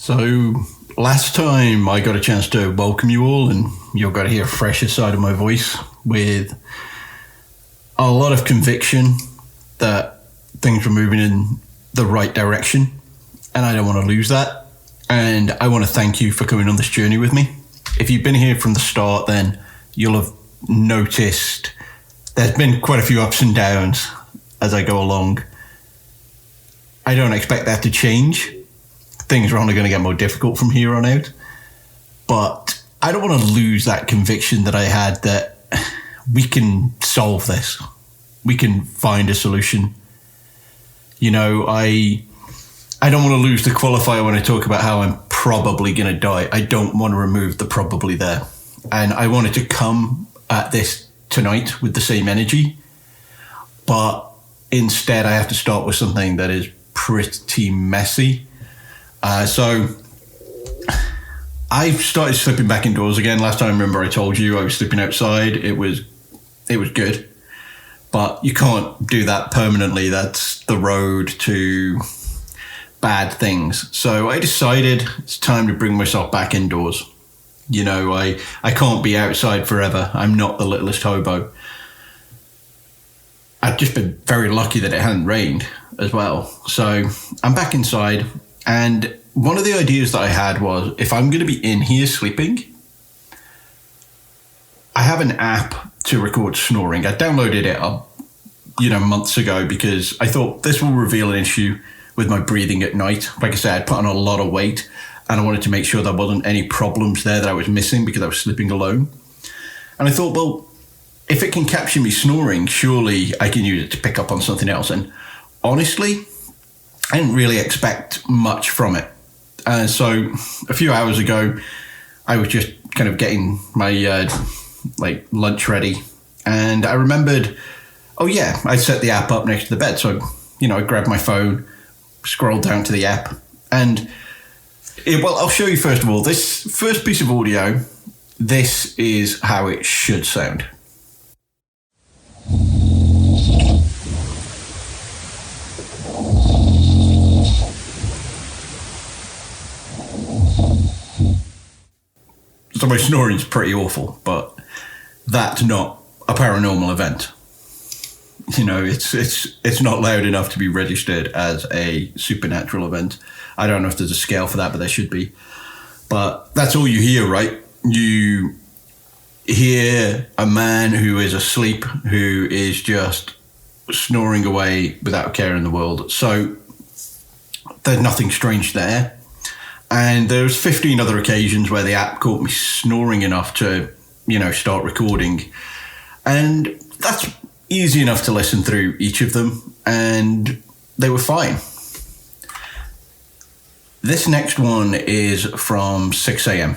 So, last time I got a chance to welcome you all, and you got to hear a fresher side of my voice with a lot of conviction that things were moving in the right direction, and I don't want to lose that. And I want to thank you for coming on this journey with me. If you've been here from the start, then you'll have noticed there's been quite a few ups and downs as I go along. I don't expect that to change. Things are only going to get more difficult from here on out. But I don't want to lose that conviction that I had that we can solve this. We can find a solution. You know, I don't want to lose the qualifier when I talk about how I'm probably going to die. I don't want to remove the probably there. And I wanted to come at this tonight with the same energy. But instead, I have to start with something that is pretty messy. So I've started slipping back indoors again. Last time, remember I told you I was sleeping outside. It was good, but you can't do that permanently. That's the road to bad things. So I decided it's time to bring myself back indoors. You know, I can't be outside forever. I'm not the littlest hobo. I've just been very lucky that it hadn't rained as well. So I'm back inside. And one of the ideas that I had was, if I'm going to be in here sleeping, I have an app to record snoring. I downloaded it, months ago because I thought this will reveal an issue with my breathing at night. Like I said, I put on a lot of weight and I wanted to make sure there wasn't any problems there that I was missing because I was sleeping alone. And I thought, well, if it can capture me snoring, surely I can use it to pick up on something else. And honestly, I didn't really expect much from it. So a few hours ago, I was just kind of getting my lunch ready. And I remembered, I set the app up next to the bed. So, I grabbed my phone, scrolled down to the app. And, I'll show you first of all, this first piece of audio, this is how it should sound. So my snoring's pretty awful, but that's not a paranormal event. It's not loud enough to be registered as a supernatural event. I don't know if there's a scale for that, but there should be. But that's all you hear, right? You hear a man who is asleep, who is just snoring away without a care in the world. So there's nothing strange there. And there's 15 other occasions where the app caught me snoring enough to, start recording. And that's easy enough to listen through each of them. And they were fine. This next one is from 6 a.m.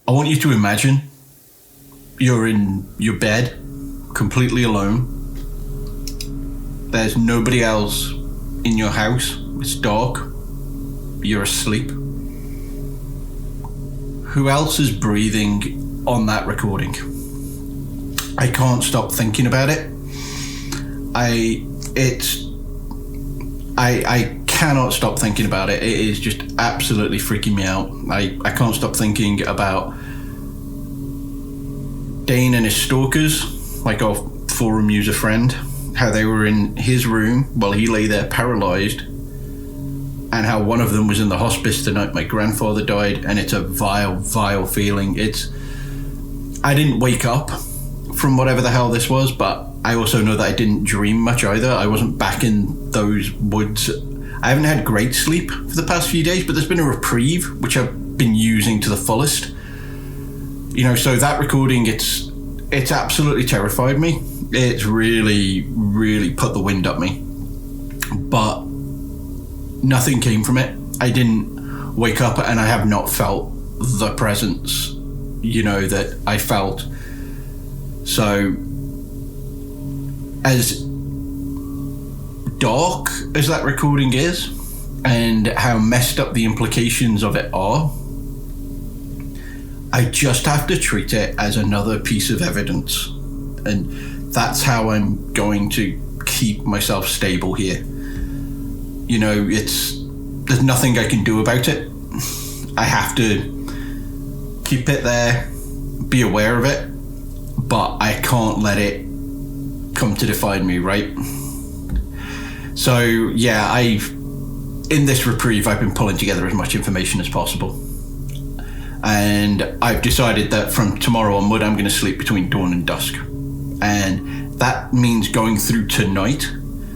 I want you to imagine you're in your bed, completely alone. There's nobody else in your house. It's dark. You're asleep. Who else is breathing on that recording? I can't stop thinking about it. I cannot stop thinking about it. It is just absolutely freaking me out. I can't stop thinking about Dane and his stalkers, like our forum user friend, how they were in his room while he lay there paralyzed, and how one of them was in the hospice the night my grandfather died, and it's a vile, vile feeling. I didn't wake up from whatever the hell this was, but I also know that I didn't dream much either. I wasn't back in those woods. I haven't had great sleep for the past few days, but there's been a reprieve, which I've been using to the fullest. So that recording, it's absolutely terrified me. It's really, really put the wind up me. But nothing came from it. I didn't wake up and I have not felt the presence, that I felt. So, as dark as that recording is, and how messed up the implications of it are, I just have to treat it as another piece of evidence. And that's how I'm going to keep myself stable here. There's nothing I can do about it. I have to keep it there, be aware of it, but I can't let it come to define me, right? So yeah, in this reprieve, I've been pulling together as much information as possible. And I've decided that from tomorrow onward, I'm going to sleep between dawn and dusk. And that means going through tonight,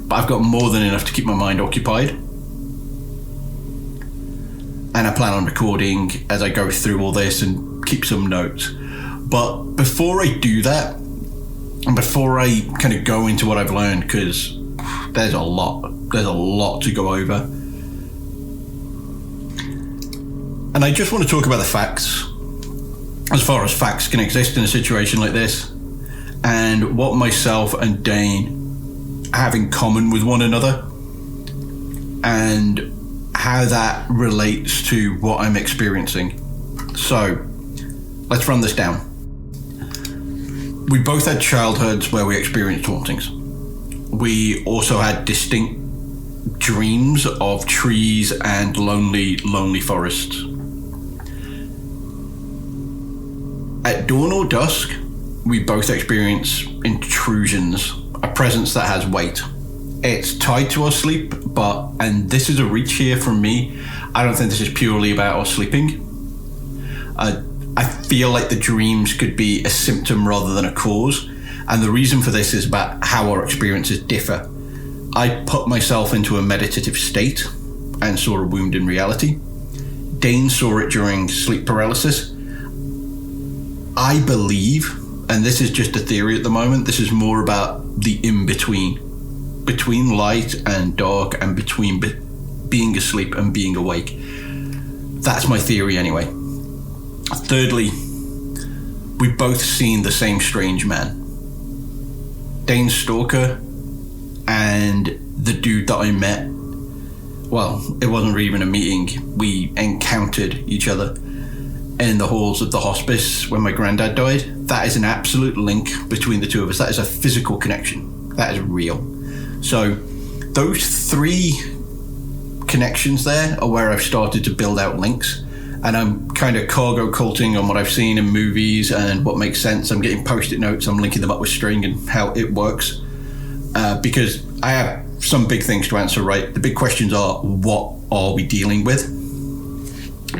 but I've got more than enough to keep my mind occupied. And I plan on recording as I go through all this and keep some notes. But before I do that, and before I kind of go into what I've learned, because there's a lot to go over. And I just want to talk about the facts, as far as facts can exist in a situation like this, and what myself and Dane have in common with one another, and how that relates to what I'm experiencing. So, let's run this down. We both had childhoods where we experienced hauntings. We also had distinct dreams of trees and lonely forests. At dawn or dusk, we both experience intrusions, a presence that has weight. It's tied to our sleep, and this is a reach here from me, I don't think this is purely about our sleeping. I feel like the dreams could be a symptom rather than a cause, and the reason for this is about how our experiences differ. I put myself into a meditative state and saw a wound in reality. Dane saw it during sleep paralysis. I believe, and this is just a theory at the moment, this is more about the between light and dark, and between being asleep and being awake. That's my theory anyway. Thirdly, we've both seen the same strange man. Dane's stalker and the dude that I met, well, it wasn't really even a meeting, we encountered each other in the halls of the hospice when my granddad died. That is an absolute link between the two of us. That is a physical connection. That is real. So those three connections there are where I've started to build out links, and I'm kind of cargo culting on what I've seen in movies and what makes sense. I'm getting post-it notes, I'm linking them up with string and how it works, because I have some big things to answer, right? The big questions are, what are we dealing with?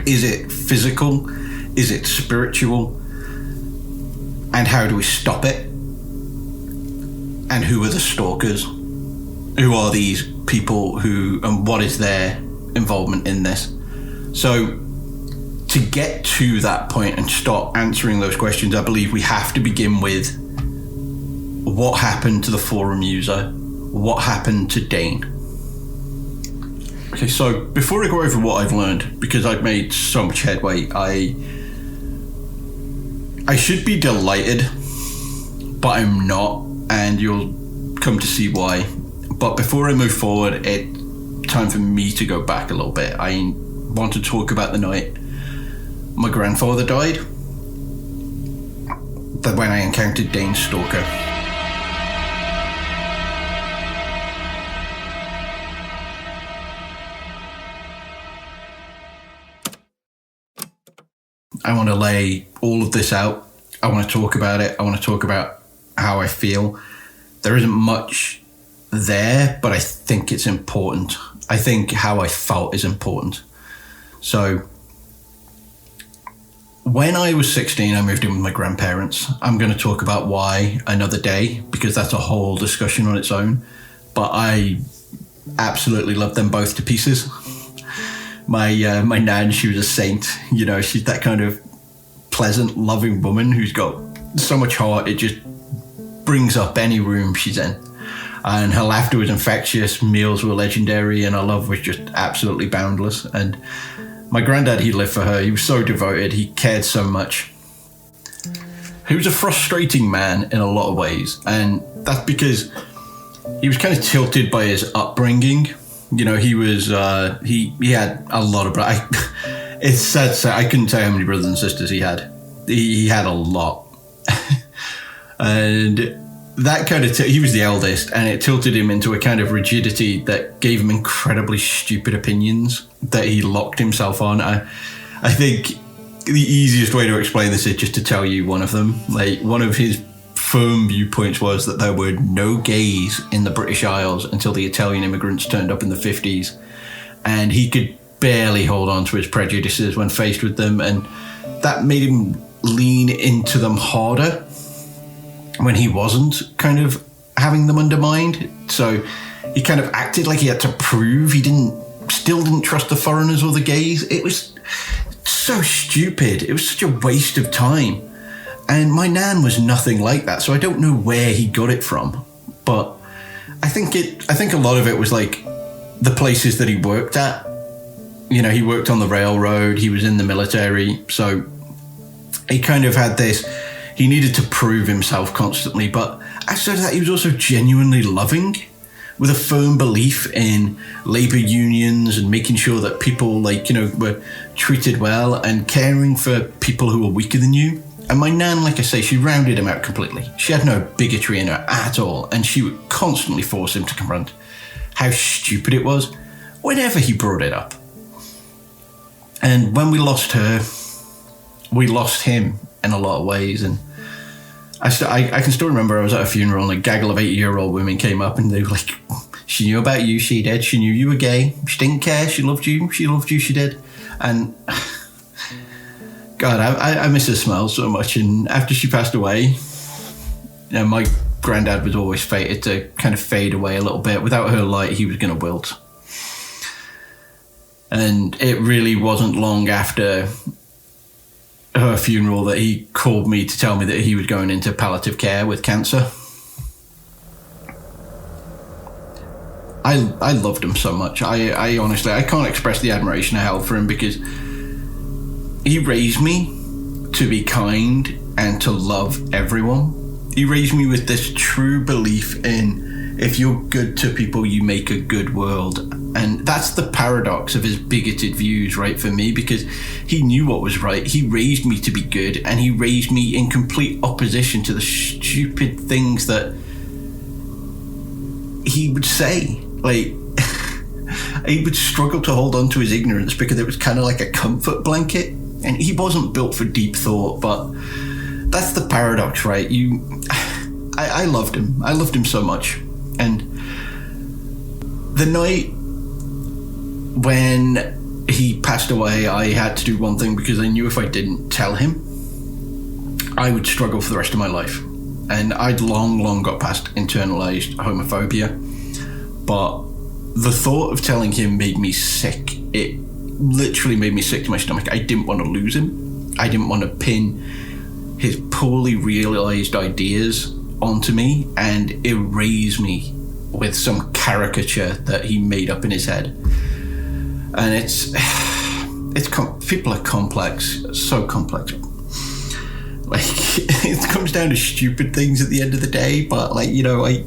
Is it physical? Is it spiritual? And how do we stop it? And who are the stalkers? Who are these people and what is their involvement in this? So to get to that point and start answering those questions, I believe we have to begin with what happened to the forum user, what happened to Dane. Okay, so before I go over what I've learned, because I've made so much headway, I should be delighted, but I'm not, and you'll come to see why. But before I move forward, it's time for me to go back a little bit. I want to talk about the night my grandfather died, that when I encountered Dane's stalker. I want to lay all of this out. I want to talk about it. I want to talk about how I feel. There isn't much there, but I think it's important. I think how I felt is important. So when I was 16, I moved in with my grandparents. I'm going to talk about why another day, because that's a whole discussion on its own. But I absolutely love them both to pieces. My nan, she was a saint. You know, she's that kind of pleasant, loving woman who's got so much heart. It just brings up any room she's in. And her laughter was infectious, meals were legendary, and her love was just absolutely boundless. And my granddad, he lived for her. He was so devoted. He cared so much. He was a frustrating man in a lot of ways. And that's because he was kind of tilted by his upbringing. You know, he was, he had a lot of brothers. It's sad to say, I couldn't tell you how many brothers and sisters he had. He had a lot. And that kind of, he was the eldest, and it tilted him into a kind of rigidity that gave him incredibly stupid opinions that he locked himself on. I think the easiest way to explain this is just to tell you one of them. Like, one of his firm viewpoints was that there were no gays in the British Isles until the Italian immigrants turned up in the 50s, and he could barely hold on to his prejudices when faced with them, and that made him lean into them harder when he wasn't kind of having them undermined. So he kind of acted like he had to prove he still didn't trust the foreigners or the gays. It was so stupid. It was such a waste of time. And my nan was nothing like that, so I don't know where he got it from. But I think a lot of it was like the places that he worked at. You know, he worked on the railroad, he was in the military, so he kind of had this, he needed to prove himself constantly, but outside of that, he was also genuinely loving, with a firm belief in labour unions and making sure that people, like, you know, were treated well and caring for people who were weaker than you. And my nan, like I say, she rounded him out completely. She had no bigotry in her at all, and she would constantly force him to confront how stupid it was whenever he brought it up. And when we lost her, we lost him in a lot of ways. And I can still remember I was at a funeral and a gaggle of 80-year-old women came up and they were like, she knew about you, she did. She knew you were gay. She didn't care. She loved you, she did. And God, I miss her smile so much. And after she passed away, you know, my granddad was always fated to kind of fade away a little bit. Without her light, he was going to wilt. And it really wasn't long after her funeral that he called me to tell me that he was going into palliative care with cancer. I loved him so much. I honestly, I can't express the admiration I held for him, because he raised me to be kind and to love everyone. He raised me with this true belief in, if you're good to people, you make a good world. And that's the paradox of his bigoted views, right, for me, because he knew what was right. He raised me to be good, and he raised me in complete opposition to the stupid things that he would say. Like, he would struggle to hold on to his ignorance because it was kind of like a comfort blanket. And he wasn't built for deep thought, but that's the paradox, right? I loved him. I loved him so much. And the night when he passed away, I had to do one thing, because I knew if I didn't tell him, I would struggle for the rest of my life. And I'd long got past internalized homophobia. But the thought of telling him made me sick. It literally made me sick to my stomach. I didn't want to lose him. I didn't want to pin his poorly realized ideas onto me and erase me with some caricature that he made up in his head. And it's people are complex, so complex. Like, it comes down to stupid things at the end of the day, but, like, you know, I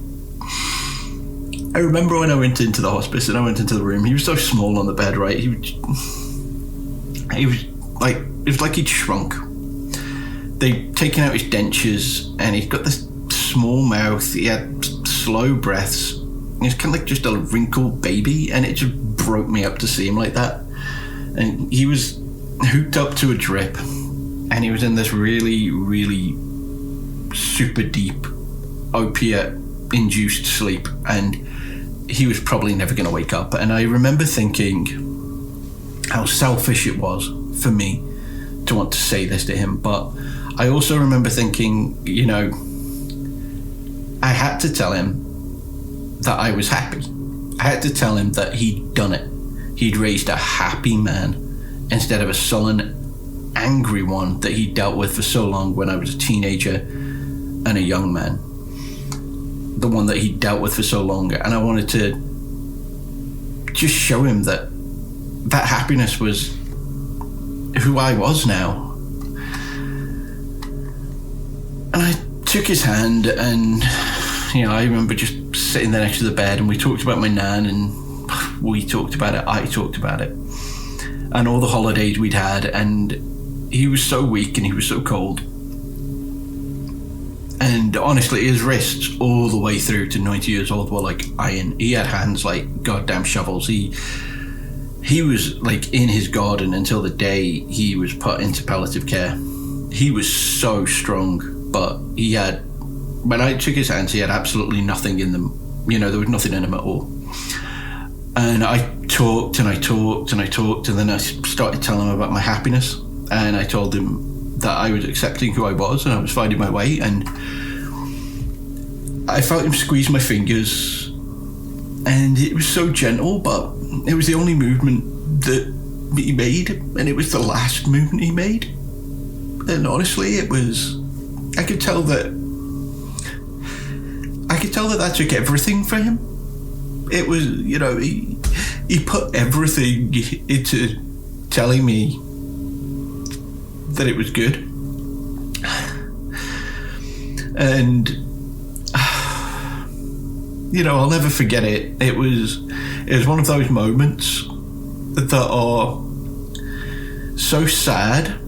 remember when I went into the hospice and I went into the room, he was so small on the bed, right? He was like, it was like he'd shrunk. They'd taken out his dentures, and he's got this small mouth. He had slow breaths. He was kind of like just a wrinkled baby, and it just broke me up to see him like that. And he was hooked up to a drip, and he was in this really, really super deep opiate-induced sleep, and he was probably never going to wake up. And I remember thinking how selfish it was for me to want to say this to him, but I also remember thinking, you know, I had to tell him that I was happy. I had to tell him that he'd done it. He'd raised a happy man instead of a sullen, angry one that he dealt with for so long when I was a teenager and a young man. the one that he dealt with for so long, and I wanted to just show him that happiness was who I was now. And I took his hand, and I remember just sitting there next to the bed, and we talked about my nan, and we talked about it, I talked about it, and all the holidays we'd had, and he was so weak and he was so cold. And honestly, his wrists all the way through to 90 years old were like iron. He had hands like goddamn shovels. He was like in his garden until the day he was put into palliative care. He was so strong, but when I took his hands, he had absolutely nothing in them. There was nothing in them at all. And I talked and I talked and I talked, and then I started telling him about my happiness. And I told him that I was accepting who I was and I was finding my way. And I felt him squeeze my fingers, and it was so gentle, but it was the only movement that he made, and it was the last movement he made. And honestly, I could tell that that took everything for him. It was, he put everything into telling me that it was good. And I'll never forget it. It was one of those moments that are so sad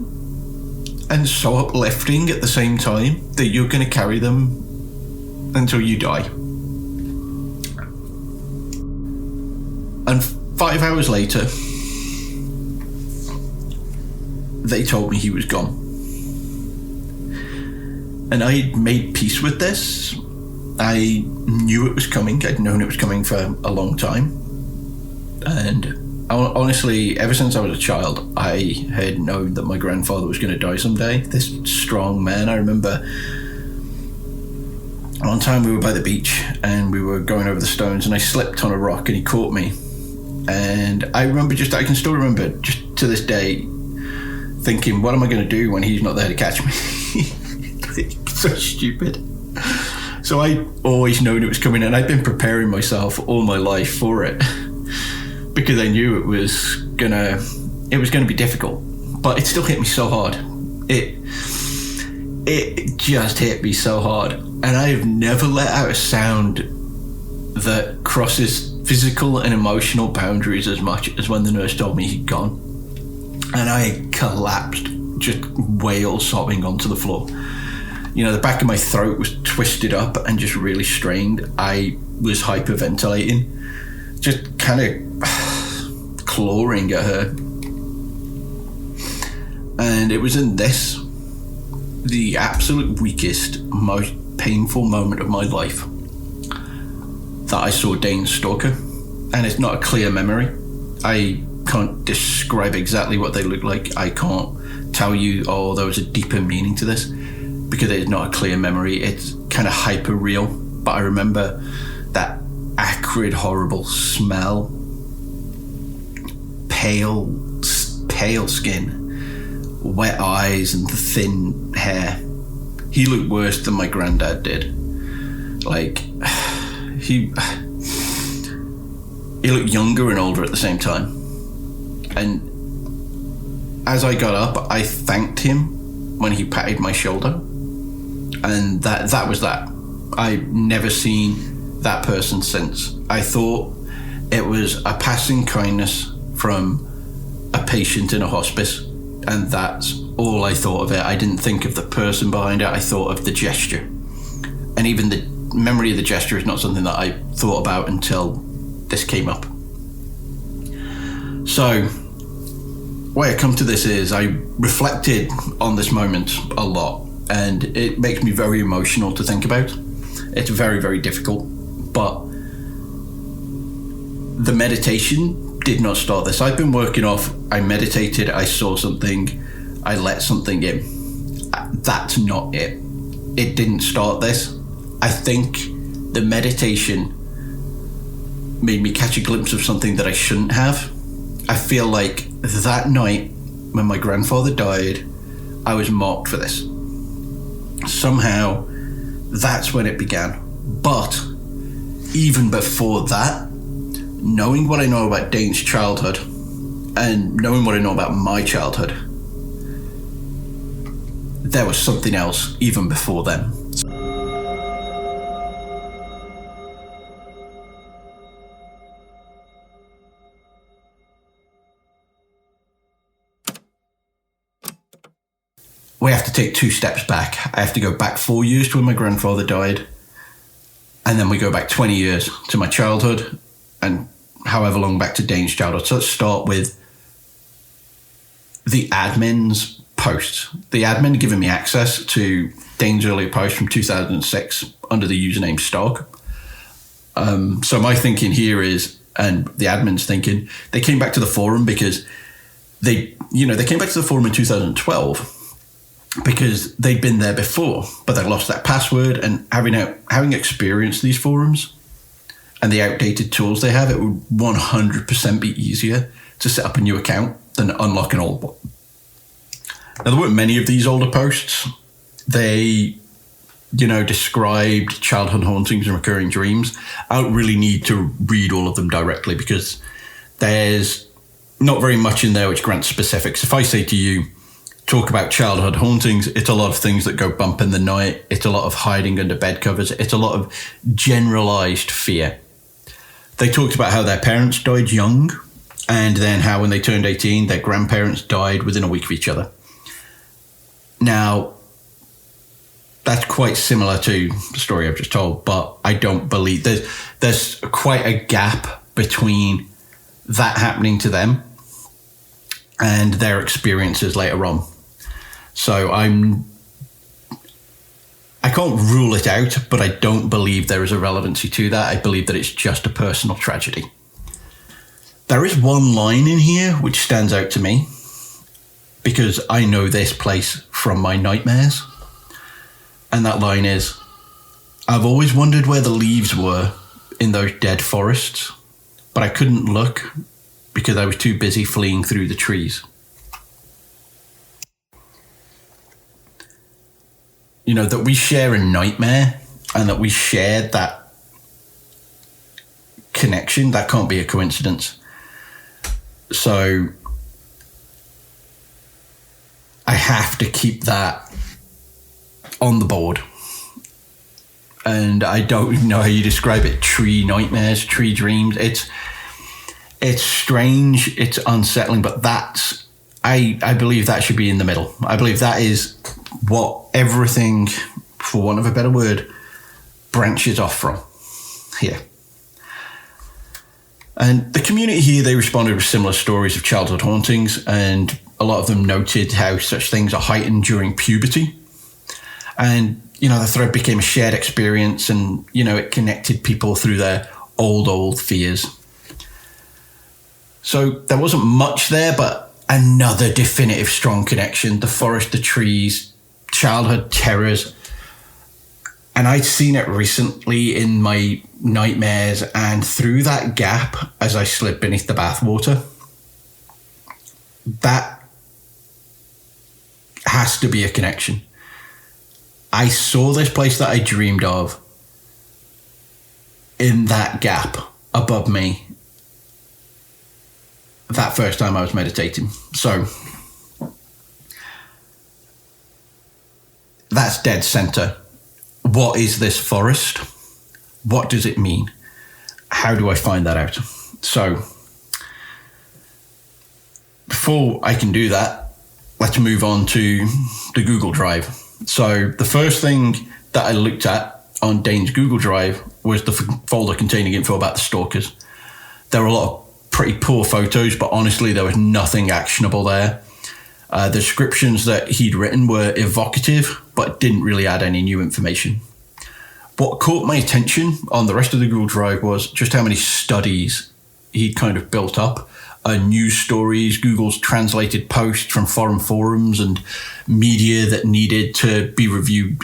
and so uplifting at the same time that you're going to carry them until you die. And 5 hours later, they told me he was gone. And I made peace with this. I knew it was coming. I'd known it was coming for a long time. And honestly, ever since I was a child, I had known that my grandfather was going to die someday. This strong man. I remember one time we were by the beach and we were going over the stones, and I slipped on a rock and he caught me. And I can still remember just to this day thinking, what am I going to do when he's not there to catch me? So stupid. So I always known it was coming, and I'd been preparing myself all my life for it because I knew it was gonna be difficult. But it still hit me so hard. It just hit me so hard, and I've never let out a sound that crosses physical and emotional boundaries as much as when the nurse told me he'd gone. And I collapsed, just wail sobbing onto the floor. The back of my throat was twisted up and just really strained. I was hyperventilating, just kind of clawing at her. And it was in this, the absolute weakest, most painful moment of my life, that I saw Dane's stalker. And it's not a clear memory. I can't describe exactly what they look like. I can't tell you, there was a deeper meaning to this, because it's not a clear memory. It's kind of hyper real, but I remember that acrid, horrible smell, pale skin, wet eyes, and the thin hair. He looked worse than my granddad did. Like, he looked younger and older at the same time. And as I got up, I thanked him when he patted my shoulder. And that was that. I've never seen that person since. I thought it was a passing kindness from a patient in a hospice, and that's all I thought of it. I didn't think of the person behind it. I thought of the gesture. And even the memory of the gesture is not something that I thought about until this came up. So, why I come to this is I reflected on this moment a lot, and it makes me very emotional to think about. It's very, very difficult, but the meditation did not start this. I've been working off, I meditated, I saw something, I let something in. That's not it. It didn't start this. I think the meditation made me catch a glimpse of something that I shouldn't have. I feel like that night when my grandfather died, I was marked for this. Somehow, that's when it began. But even before that, knowing what I know about Dane's childhood and knowing what I know about my childhood, there was something else even before then. We have to take 2 steps back. I have to go back 4 years to when my grandfather died, and then we go back 20 years to my childhood, and however long back to Dane's childhood. So let's start with the admin's posts. The admin giving me access to Dane's earlier post from 2006 under the username Stark. So my thinking here is, and the admin's thinking, they came back to the forum because they came back to the forum in 2012 because they'd been there before, but they lost that password, and having experienced these forums and the outdated tools they have, it would 100% be easier to set up a new account than unlock an old one. Now, there weren't many of these older posts. They, described childhood hauntings and recurring dreams. I don't really need to read all of them directly because there's not very much in there which grants specifics. If I say to you, talk about childhood hauntings, it's a lot of things that go bump in the night. It's a lot of hiding under bed covers. It's a lot of generalized fear. They talked about how their parents died young, and then how when they turned 18, their grandparents died within a week of each other. Now, that's quite similar to the story I've just told, but I don't believe there's quite a gap between that happening to them and their experiences later on. So I can't rule it out, but I don't believe there is a relevancy to that. I believe that it's just a personal tragedy. There is one line in here which stands out to me because I know this place from my nightmares. And that line is, I've always wondered where the leaves were in those dead forests, but I couldn't look because I was too busy fleeing through the trees. That we share a nightmare and that we share that connection, that can't be a coincidence. So I have to keep that on the board. And I don't know how you describe it. Tree nightmares, tree dreams. It's strange, it's unsettling, but I believe that should be in the middle. I believe that is what everything, for want of a better word, branches off from here. And the community here, they responded with similar stories of childhood hauntings, and a lot of them noted how such things are heightened during puberty. And, the thread became a shared experience, and, it connected people through their old fears. So there wasn't much there, but another definitive strong connection. The forest, the trees, childhood terrors. And I'd seen it recently in my nightmares, and through that gap, as I slid beneath the bathwater, that has to be a connection. I saw this place that I dreamed of in that gap above me that first time I was meditating. So that's dead center. What is this forest? What does it mean? How do I find that out? So before I can do that, let's move on to the Google Drive. So the first thing that I looked at on Dane's Google Drive was the folder containing info about the stalkers. There were a lot of pretty poor photos, but honestly, there was nothing actionable there. The descriptions that he'd written were evocative, but didn't really add any new information. What caught my attention on the rest of the Google Drive was just how many studies he'd kind of built up. News stories, Google's translated posts from foreign forums, and media that needed to be reviewed,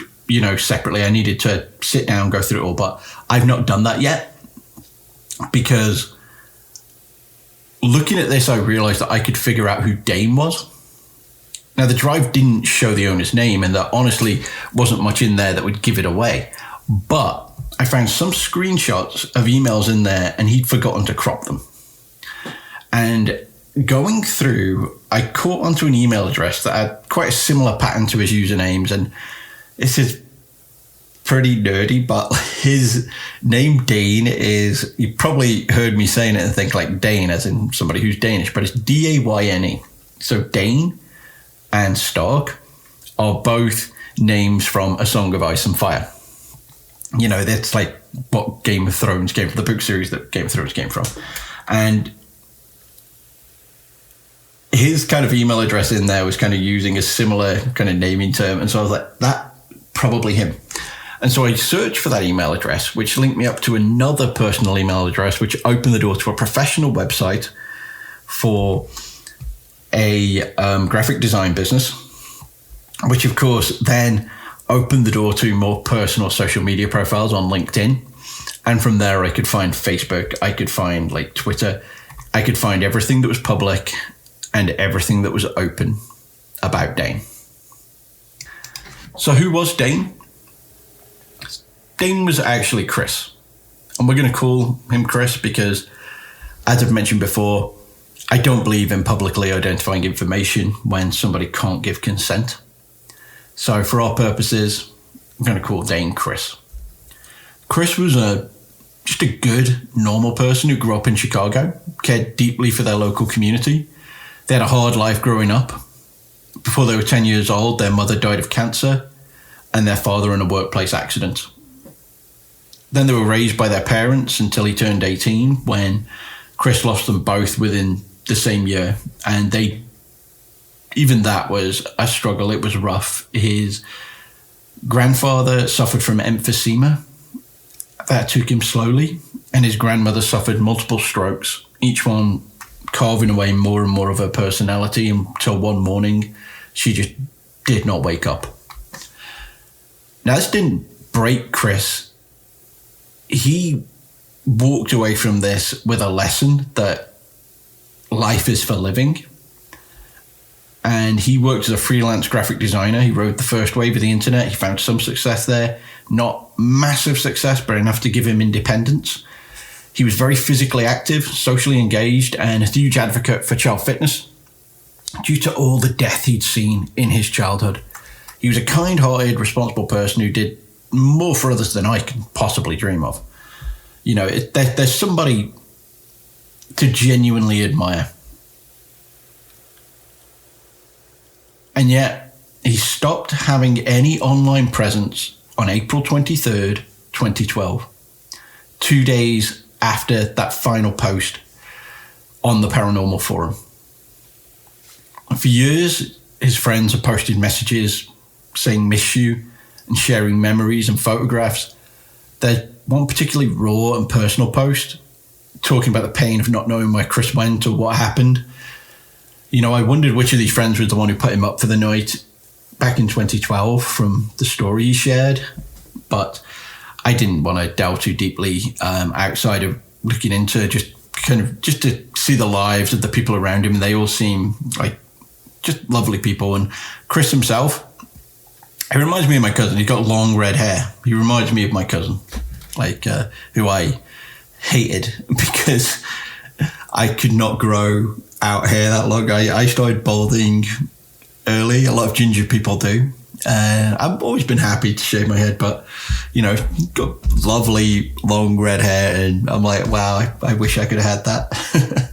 separately. I needed to sit down and go through it all, but I've not done that yet because looking at this, I realized that I could figure out who Dane was. Now, the drive didn't show the owner's name, and there honestly wasn't much in there that would give it away. But I found some screenshots of emails in there and he'd forgotten to crop them. And going through, I caught onto an email address that had quite a similar pattern to his usernames. And this is pretty nerdy, but his name Dane is, you probably heard me saying it and think like Dane as in somebody who's Danish, but it's Dayne. So Dane and Stark are both names from A Song of Ice and Fire. You know, that's like what Game of Thrones came from, the book series that Game of Thrones came from. And his kind of email address in there was kind of using a similar kind of naming term. And so I was like, that probably him. And so I searched for that email address, which linked me up to another personal email address, which opened the door to a professional website for a graphic design business, which of course then opened the door to more personal social media profiles on LinkedIn. And from there, I could find Facebook, I could find like Twitter, I could find everything that was public and everything that was open about Dane. So who was Dane? Dane was actually Chris. And we're going to call him Chris because, as I've mentioned before, I don't believe in publicly identifying information when somebody can't give consent. So for our purposes, I'm going to call Dane Chris. Chris was just a good, normal person who grew up in Chicago, cared deeply for their local community. They had a hard life growing up. Before they were 10 years old, their mother died of cancer and their father in a workplace accident. Then they were raised by their parents until he turned 18, when Chris lost them both within the same year. And even that was a struggle. It was rough. His grandfather suffered from emphysema. That took him slowly. And his grandmother suffered multiple strokes, each one carving away more and more of her personality until one morning she just did not wake up. Now, this didn't break Chris. He walked away from this with a lesson that life is for living. And he worked as a freelance graphic designer. He rode the first wave of the internet. He found some success there. Not massive success, but enough to give him independence. He was very physically active, socially engaged, and a huge advocate for child fitness due to all the death he'd seen in his childhood. He was a kind-hearted, responsible person who did more for others than I can possibly dream of. You know, there's somebody to genuinely admire. And yet, he stopped having any online presence on April 23rd, 2012, 2 days after that final post on the Paranormal Forum. For years, his friends have posted messages saying miss you and sharing memories and photographs. There's one particularly raw and personal post talking about the pain of not knowing where Chris went or what happened. You know, I wondered which of these friends was the one who put him up for the night back in 2012 from the story he shared, but I didn't want to delve too deeply outside of looking into just to see the lives of the people around him. They all seem like just lovely people. And Chris himself, he reminds me of my cousin. He's got long red hair. He reminds me of my cousin, who I hated because I could not grow out hair that long. I started balding early. A lot of ginger people do. I've always been happy to shave my head, but, you know, got lovely long red hair, and I'm like, wow, I wish I could have had that.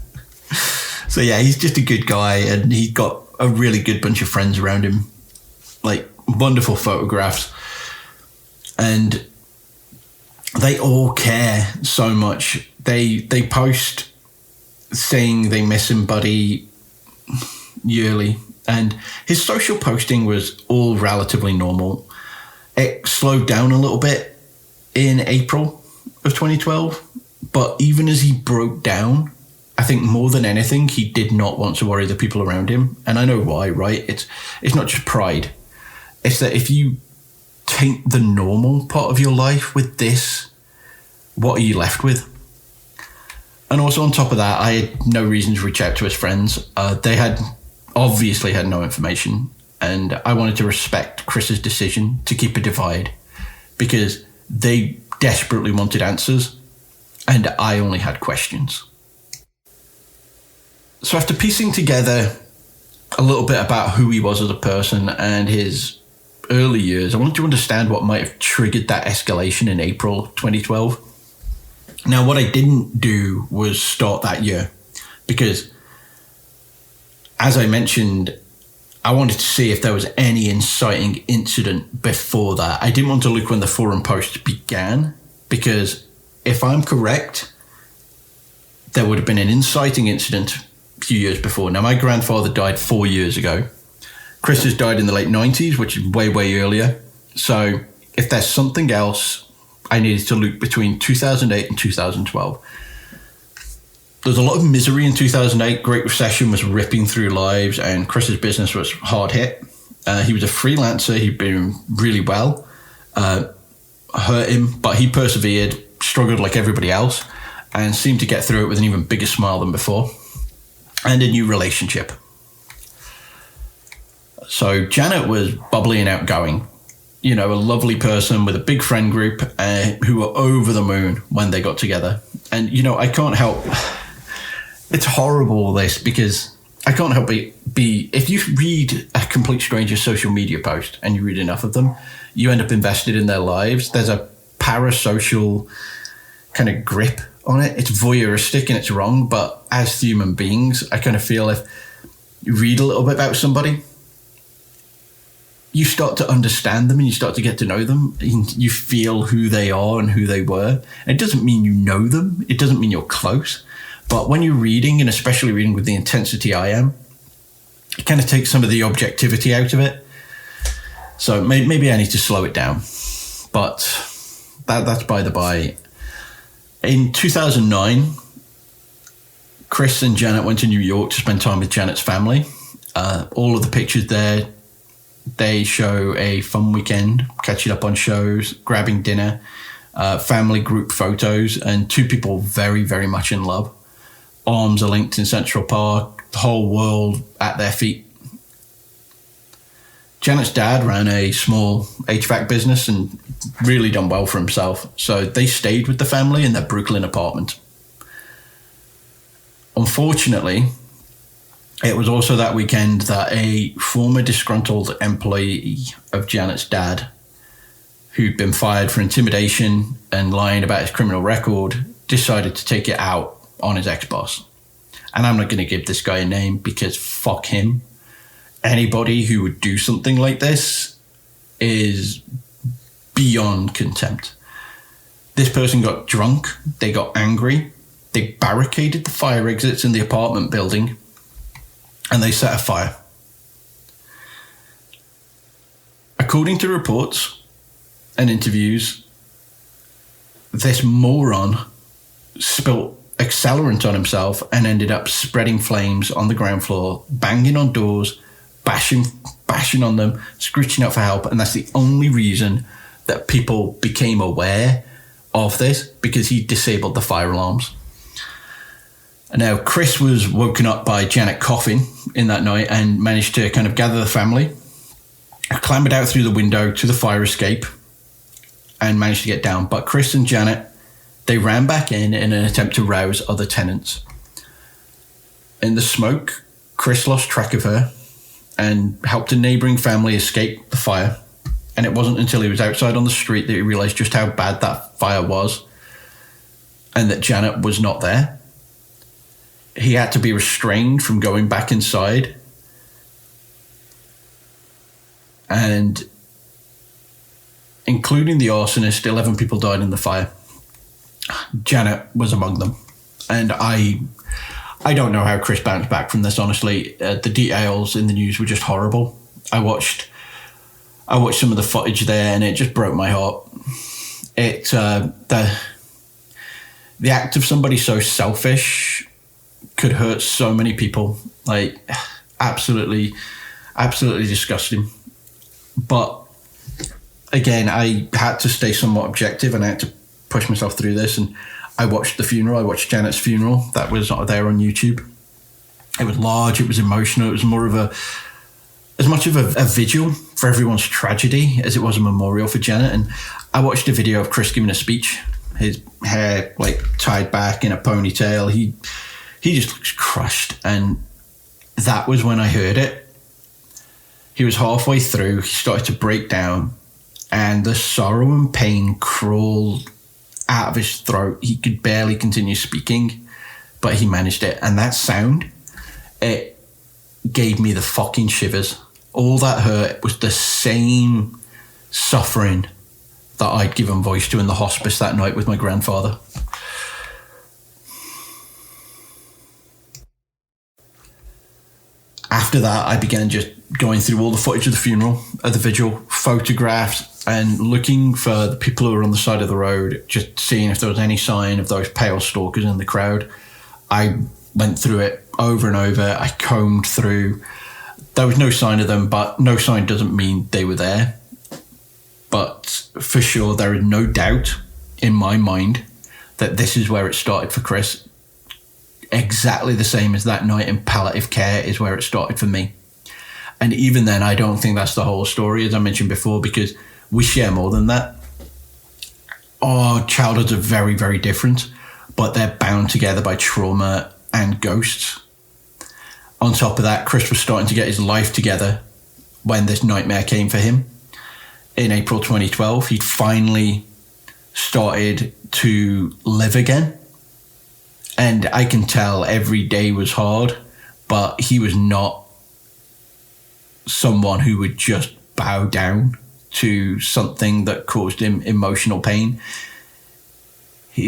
So yeah, he's just a good guy, and he's got a really good bunch of friends around him, like wonderful photographs, and they all care so much. They post saying they miss him, buddy, yearly. And his social posting was all relatively normal. It slowed down a little bit in April of 2012. But even as he broke down, I think more than anything, he did not want to worry the people around him. And I know why, right? It's not just pride. It's that if you taint the normal part of your life with this, what are you left with? And also on top of that, I had no reason to reach out to his friends. They had obviously had no information, and I wanted to respect Chris's decision to keep a divide because they desperately wanted answers, and I only had questions. So after piecing together a little bit about who he was as a person and his early years, I wanted to understand what might have triggered that escalation in April 2012. Now, what I didn't do was start that year because, as I mentioned, I wanted to see if there was any inciting incident before that. I didn't want to look when the forum post began, because if I'm correct, there would have been an inciting incident a few years before. Now, my grandfather died 4 years ago. Chris has died in the late 90s, which is way, way earlier. So if there's something else, I needed to look between 2008 and 2012. There's a lot of misery in 2008. Great Recession was ripping through lives, and Chris's business was hard hit. He was a freelancer. He'd been really well. Hurt him, but he persevered, struggled like everybody else, and seemed to get through it with an even bigger smile than before. And a new relationship. So Janet was bubbly and outgoing. You know, a lovely person with a big friend group who were over the moon when they got together. And, you know, I can't help... It's horrible, this, because I can't help but be... If you read a complete stranger's social media post and you read enough of them, you end up invested in their lives. There's a parasocial kind of grip on it. It's voyeuristic and it's wrong, but as human beings, I kind of feel if you read a little bit about somebody, you start to understand them and you start to get to know them. You feel who they are and who they were. And it doesn't mean you know them. It doesn't mean you're close. But when you're reading, and especially reading with the intensity I am, it kind of takes some of the objectivity out of it. So maybe I need to slow it down. But that's by the by. In 2009, Chris and Janet went to New York to spend time with Janet's family. All of the pictures there, they show a fun weekend, catching up on shows, grabbing dinner, family group photos, and two people very, very much in love. Arms are linked in Central Park, the whole world at their feet. Janet's dad ran a small HVAC business and really done well for himself, so they stayed with the family in their Brooklyn apartment. Unfortunately, it was also that weekend that a former disgruntled employee of Janet's dad, who'd been fired for intimidation and lying about his criminal record, decided to take it out on his ex-boss. And I'm not going to give this guy a name because fuck him. Anybody who would do something like this is beyond contempt. This person got drunk, they got angry, they barricaded the fire exits in the apartment building, and they set a fire. According to reports and interviews, this moron spilt accelerant on himself and ended up spreading flames on the ground floor, banging on doors, bashing on them, screeching out for help. And that's the only reason that people became aware of this, because he disabled the fire alarms. And now Chris was woken up by Janet coughing in that night and managed to kind of gather the family, clambered out through the window to the fire escape and managed to get down. But Chris and Janet, they ran back in an attempt to rouse other tenants. In the smoke, Chris lost track of her and helped a neighbouring family escape the fire. And it wasn't until he was outside on the street that he realised just how bad that fire was and that Janet was not there. He had to be restrained from going back inside. And including the arsonist, 11 people died in the fire. Janet was among them. And I don't know how Chris bounced back from this, honestly. The details in the news were just horrible. I watched some of the footage there and it just broke my heart. The act of somebody so selfish could hurt so many people. Like, absolutely disgusting. But again, I had to stay somewhat objective and I had to push myself through this. And I watched the funeral. I watched Janet's funeral. That was there on YouTube. It was large. It was emotional. It was more of a as much of a vigil for everyone's tragedy as it was a memorial for Janet. And I watched a video of Chris giving a speech, his hair like tied back in a ponytail. He just looks crushed. And that was when I heard it. He was halfway through, he started to break down, and the sorrow and pain crawled out of his throat. He could barely continue speaking, but he managed it. And that sound, it gave me the fucking shivers. All that hurt was the same suffering that I'd given voice to in the hospice that night with my grandfather. After that, I began just going through all the footage of the funeral, of the vigil, photographs, and looking for the people who were on the side of the road, just seeing if there was any sign of those pale stalkers in the crowd. I went through it over and over. I combed through. There was no sign of them, but no sign doesn't mean they were there. But for sure, there is no doubt in my mind that this is where it started for Chris. Exactly the same as that night in palliative care is where it started for me. And even then, I don't think that's the whole story, as I mentioned before, because we share more than that. Our childhoods are very, very different, but they're bound together by trauma and ghosts. On top of that, Chris was starting to get his life together when this nightmare came for him. In April 2012, he'd finally started to live again. And I can tell every day was hard, but he was not someone who would just bow down to something that caused him emotional pain.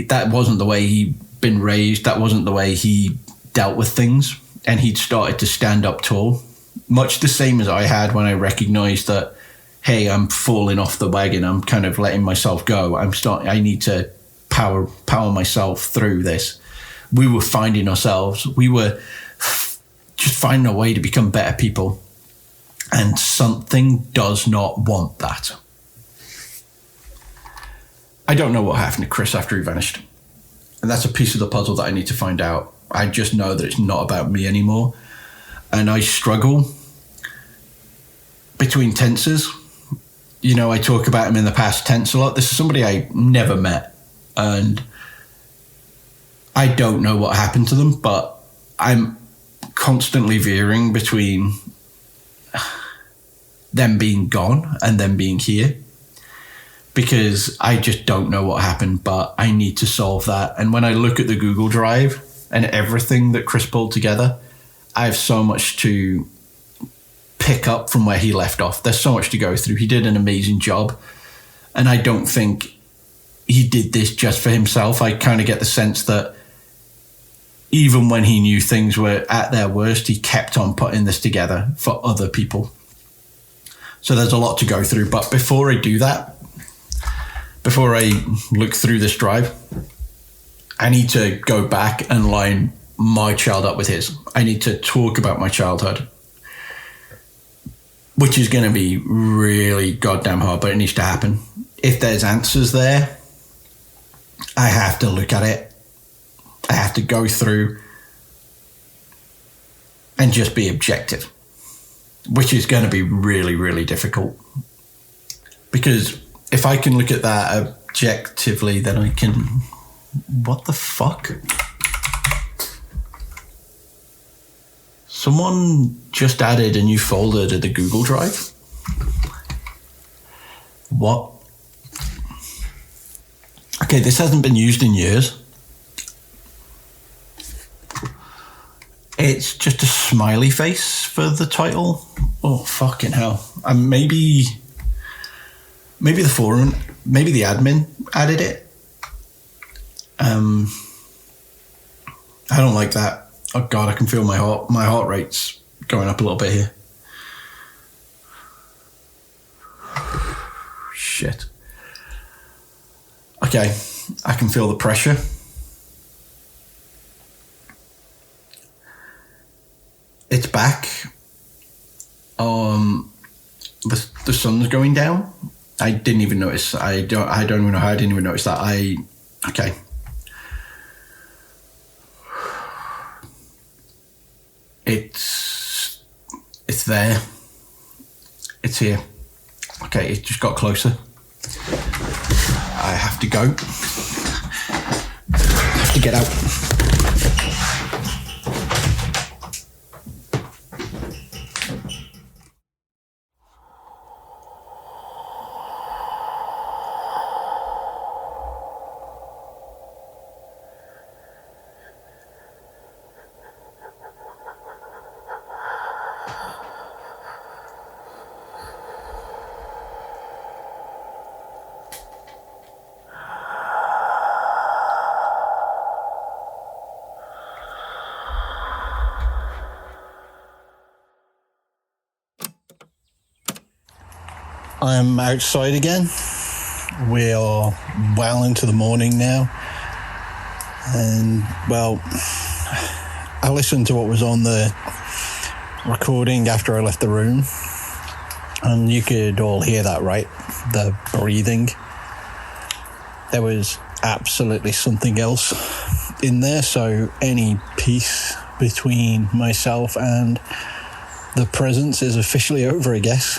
That wasn't the way he'd been raised. That wasn't the way he dealt with things. And he'd started to stand up tall, much the same as I had when I recognized that, hey, I'm falling off the wagon. I'm kind of letting myself go. I need to power myself through this. We were finding ourselves. We were just finding a way to become better people. And something does not want that. I don't know what happened to Chris after he vanished. And that's a piece of the puzzle that I need to find out. I just know that it's not about me anymore. And I struggle between tenses. You know, I talk about him in the past tense a lot. This is somebody I never met. And I don't know what happened to them, but I'm constantly veering between them being gone and them being here, because I just don't know what happened, but I need to solve that. And when I look at the Google Drive and everything that Chris pulled together, I have so much to pick up from where he left off. There's so much to go through. He did an amazing job, and I don't think he did this just for himself. I kind of get the sense that even when he knew things were at their worst, he kept on putting this together for other people. So there's a lot to go through. But before I do that, before I look through this drive, I need to go back and line my child up with his. I need to talk about my childhood, which is going to be really goddamn hard, but it needs to happen. If there's answers there, I have to look at it. I have to go through and just be objective, which is going to be really, really difficult. Because if I can look at that objectively, then I can... What the fuck? Someone just added a new folder to the Google Drive. What? Okay, this hasn't been used in years. It's just a smiley face for the title. Oh, fucking hell. Maybe the forum, maybe the admin added it. I don't like that. Oh God, I can feel my heart rate's going up a little bit here. Shit. Okay, I can feel the pressure. It's back. The sun's going down. I didn't even notice. I don't even know how I didn't even notice that. Okay. It's there. It's here. Okay, it just got closer. I have to go. I have to get out. I'm outside again. We are well into the morning now. And, well, I listened to what was on the recording after I left the room. And you could all hear that, right? The breathing. There was absolutely something else in there. So any peace between myself and the presence is officially over, I guess.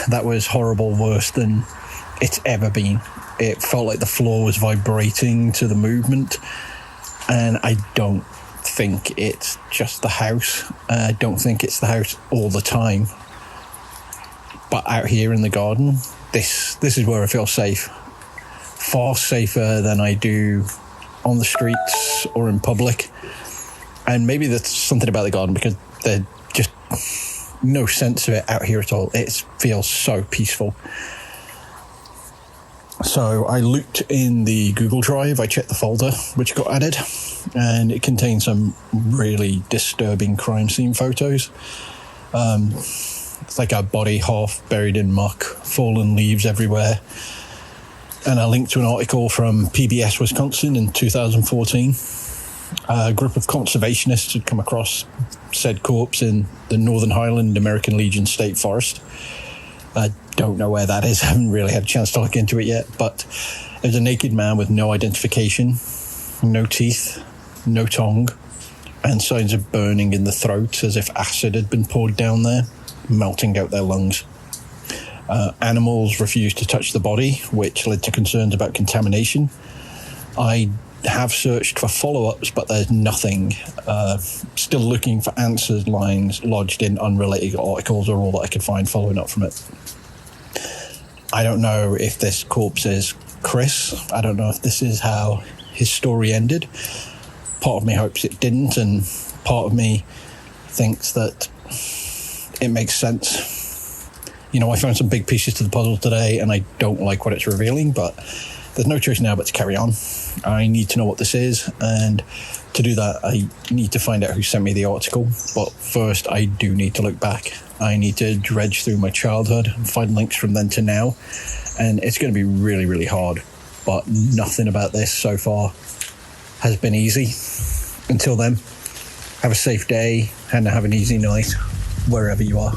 That was horrible, worse than it's ever been. It felt like the floor was vibrating to the movement, and I don't think it's just the house. I don't think it's the house all the time. But out here in the garden, this is where I feel safe. Far safer than I do on the streets or in public. And maybe that's something about the garden, because they're just no sense of it out here at all. It feels so peaceful. So I looked in the Google Drive, I checked the folder which got added, and it contained some really disturbing crime scene photos. It's like a body half buried in muck, fallen leaves everywhere. And I linked to an article from PBS Wisconsin in 2014. A group of conservationists had come across said corpse in the Northern Highland American Legion State Forest. I don't know where that is. I haven't really had a chance to look into it yet, but it was a naked man with no identification, no teeth, no tongue, and signs of burning in the throat as if acid had been poured down there, melting out their lungs. Animals refused to touch the body, which led to concerns about contamination. I have searched for follow-ups, but there's nothing. Still looking for answers lines lodged in unrelated articles are all that I could find following up from it. I don't know if this corpse is Chris. I don't know if this is how his story ended. Part of me hopes it didn't, and part of me thinks that it makes sense. You know, I found some big pieces to the puzzle today, and I don't like what it's revealing, but there's no choice now but to carry on. I need to know what this is, and to do that, I need to find out who sent me the article. But first, I do need to look back. I need to dredge through my childhood and find links from then to now, and it's going to be really, really hard. But nothing about this so far has been easy. Until then, have a safe day and have an easy night, wherever you are.